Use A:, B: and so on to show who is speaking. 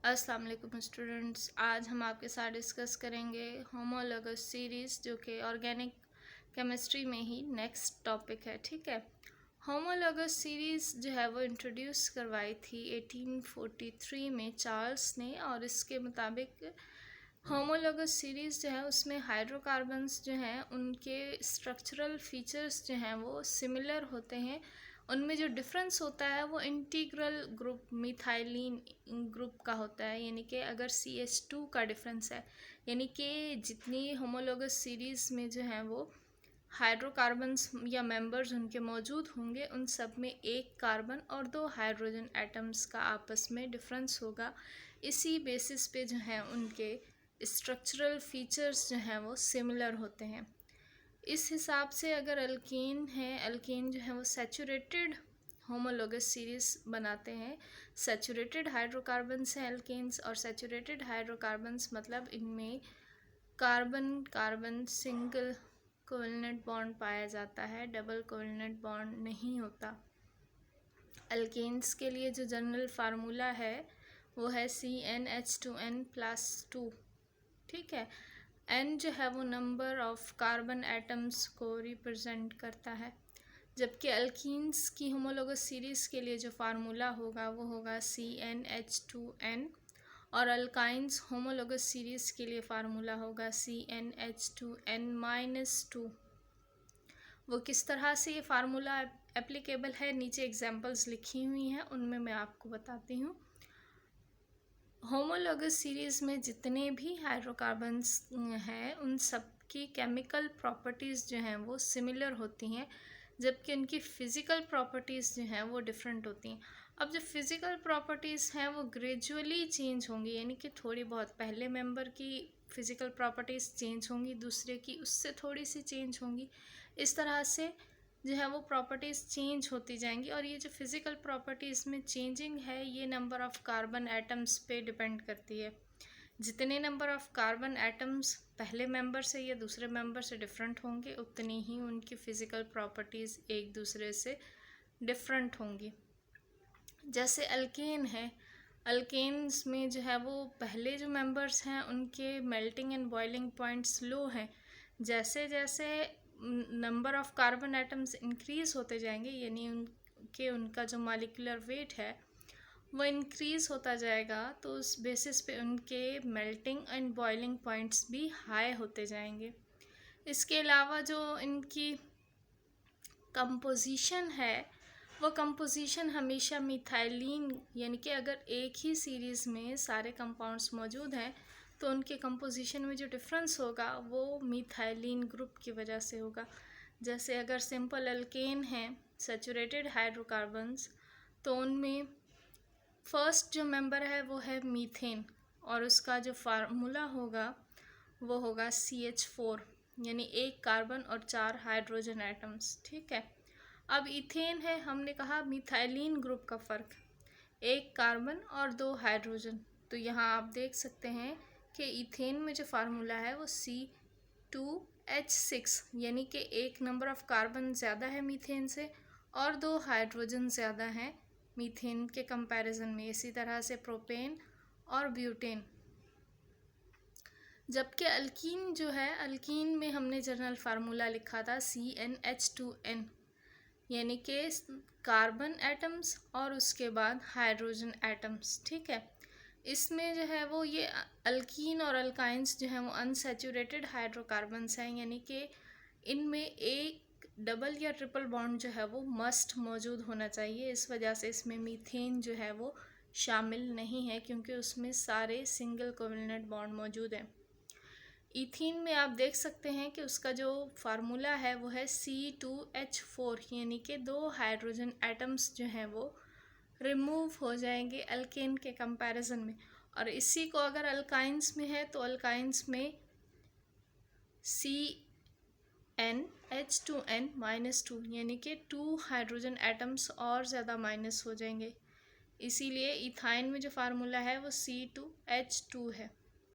A: अस्सलाम वालेकुम स्टूडेंट्स। आज हम आपके साथ डिस्कस करेंगे होमोलोगस सीरीज़, जो कि ऑर्गेनिक केमिस्ट्री में ही नेक्स्ट टॉपिक है। ठीक है, होमोलोगस सीरीज़ जो है वो इंट्रोड्यूस करवाई थी 1843 में चार्ल्स ने, और इसके मुताबिक होमोलोगस सीरीज़ जो है उसमें हाइड्रोकार्बन्स जो हैं उनके स्ट्रक्चरल फीचर्स जो हैं वो सिमिलर होते हैं। उनमें जो डिफरेंस होता है वो इंटीग्रल ग्रुप मिथाइलिन ग्रुप का होता है, यानी कि अगर CH2 का डिफरेंस है, यानी कि जितनी होमोलोगस सीरीज़ में जो हैं वो हाइड्रोकार्बन्स या मेंबर्स उनके मौजूद होंगे, उन सब में एक कार्बन और 2 हाइड्रोजन एटम्स का आपस में डिफरेंस होगा। इसी बेसिस पे जो है उनके स्ट्रक्चरल फीचर्स जो हैं वो सिमिलर होते हैं। इस हिसाब से अगर अल्केन है, अल्केन जो है वो सैचुरेटेड होमोलोगस सीरीज़ बनाते हैं। सैचुरेटेड हाइड्रोकार्बन्स हैं अल्केन्स, और सैचुरेटेड हाइड्रोकार्बन्स मतलब इनमें carbon carbon single covalent bond पाया जाता है, डबल कोवेलेंट बॉन्ड नहीं होता। अल्केन्स के लिए जो जनरल फार्मूला है वो है CnH2n+2। ठीक है, n जो है वो नंबर ऑफ कार्बन एटम्स को रिप्रेजेंट करता है, जबकि अल्कीन्स की होमोलोगस सीरीज़ के लिए जो फार्मूला होगा वो होगा CnH2n, और अल्काइंस होमोलोगस सीरीज़ के लिए फार्मूला होगा CnH2n-2। वो किस तरह से ये फार्मूला एप्लीकेबल है, नीचे एग्जांपल्स लिखी हुई हैं, उनमें मैं आपको बताती हूँ। होमोलोगस सीरीज़ में जितने भी हाइड्रोकार्बन्स हैं उन सब की केमिकल प्रॉपर्टीज़ जो हैं वो सिमिलर होती हैं, जबकि उनकी फ़िज़िकल प्रॉपर्टीज़ जो हैं वो डिफरेंट होती हैं। अब जो फ़िज़िकल प्रॉपर्टीज़ हैं वो ग्रेजुअली चेंज होंगी, यानी कि थोड़ी बहुत पहले मेंबर की फ़िज़िकल प्रॉपर्टीज़ चेंज होंगी, दूसरे की उससे थोड़ी सी चेंज होंगी। इस तरह से जो है वो प्रॉपर्टीज़ चेंज होती जाएंगी, और ये जो फिज़िकल प्रॉपर्टीज़ में चेंजिंग है ये नंबर ऑफ़ कार्बन एटम्स पे डिपेंड करती है। जितने नंबर ऑफ़ कार्बन एटम्स पहले मेंबर से या दूसरे मेंबर से डिफरेंट होंगे, उतनी ही उनकी फ़िज़िकल प्रॉपर्टीज़ एक दूसरे से डिफरेंट होंगी। जैसे अल्केन है, अल्केन्स में जो है वो पहले जो मेंबर्स हैं उनके मेल्टिंग एंड बॉइलिंग पॉइंट्स लो हैं। जैसे जैसे number of carbon atoms increase होते जाएंगे, यानी उनका जो मॉलिक्यूलर वेट है वो इंक्रीज़ होता जाएगा, तो उस बेसिस पे उनके मेल्टिंग एंड बॉइलिंग पॉइंट्स भी हाई होते जाएंगे। इसके अलावा जो इनकी कंपोजिशन है वो कंपोजिशन हमेशा मिथाइलिन, यानी कि अगर एक ही सीरीज़ में सारे कंपाउंड्स मौजूद हैं तो उनके कंपोजिशन में जो डिफरेंस होगा वो मिथाइलिन ग्रुप की वजह से होगा। जैसे अगर सिंपल अल्केन है सैचुरेटेड हाइड्रोकार्बन्स, तो उनमें फर्स्ट जो मेंबर है वो है मीथेन, और उसका जो फार्मूला होगा वो होगा CH4, यानी एक कार्बन और 4 हाइड्रोजन एटम्स। ठीक है, अब इथेन है, हमने कहा मिथाइलिन ग्रुप का फ़र्क, एक कार्बन और 2 हाइड्रोजन। तो यहाँ आप देख सकते हैं कि इथेन में जो फार्मूला है वो C2H6, यानी कि एक नंबर ऑफ़ कार्बन ज़्यादा है मीथेन से और 2 हाइड्रोजन ज़्यादा हैं मीथेन के कंपैरिजन में। इसी तरह से प्रोपेन और ब्यूटेन। जबकि अल्कीन जो है, अल्कीन में हमने जनरल फार्मूला लिखा था CnH2n, यानी कि कार्बन एटम्स और उसके बाद हाइड्रोजन एटम्स। ठीक है, इसमें जो है वो ये अल्कीन और अल्काइंस जो हैं वो अनसैचुरेटेड हाइड्रोकार्बन्स हैं, यानी कि इनमें एक डबल या ट्रिपल बॉन्ड जो है वो मस्ट मौजूद होना चाहिए। इस वजह से इसमें मीथेन जो है वो शामिल नहीं है, क्योंकि उसमें सारे सिंगल कोवेलेंट बॉन्ड मौजूद हैं। इथीन में आप देख सकते हैं कि उसका जो फार्मूला है वो है C2H4, यानी कि 2 हाइड्रोजन एटम्स जो हैं वो रिमूव हो जाएंगे अल्केन के कंपैरिजन में। और इसी को अगर अल्काइंस में है तो अल्काइंस में CnH2n-2, यानी कि 2 हाइड्रोजन एटम्स और ज़्यादा माइनस हो जाएंगे। इसीलिए इथाइन में जो फार्मूला है वो C2H2 है।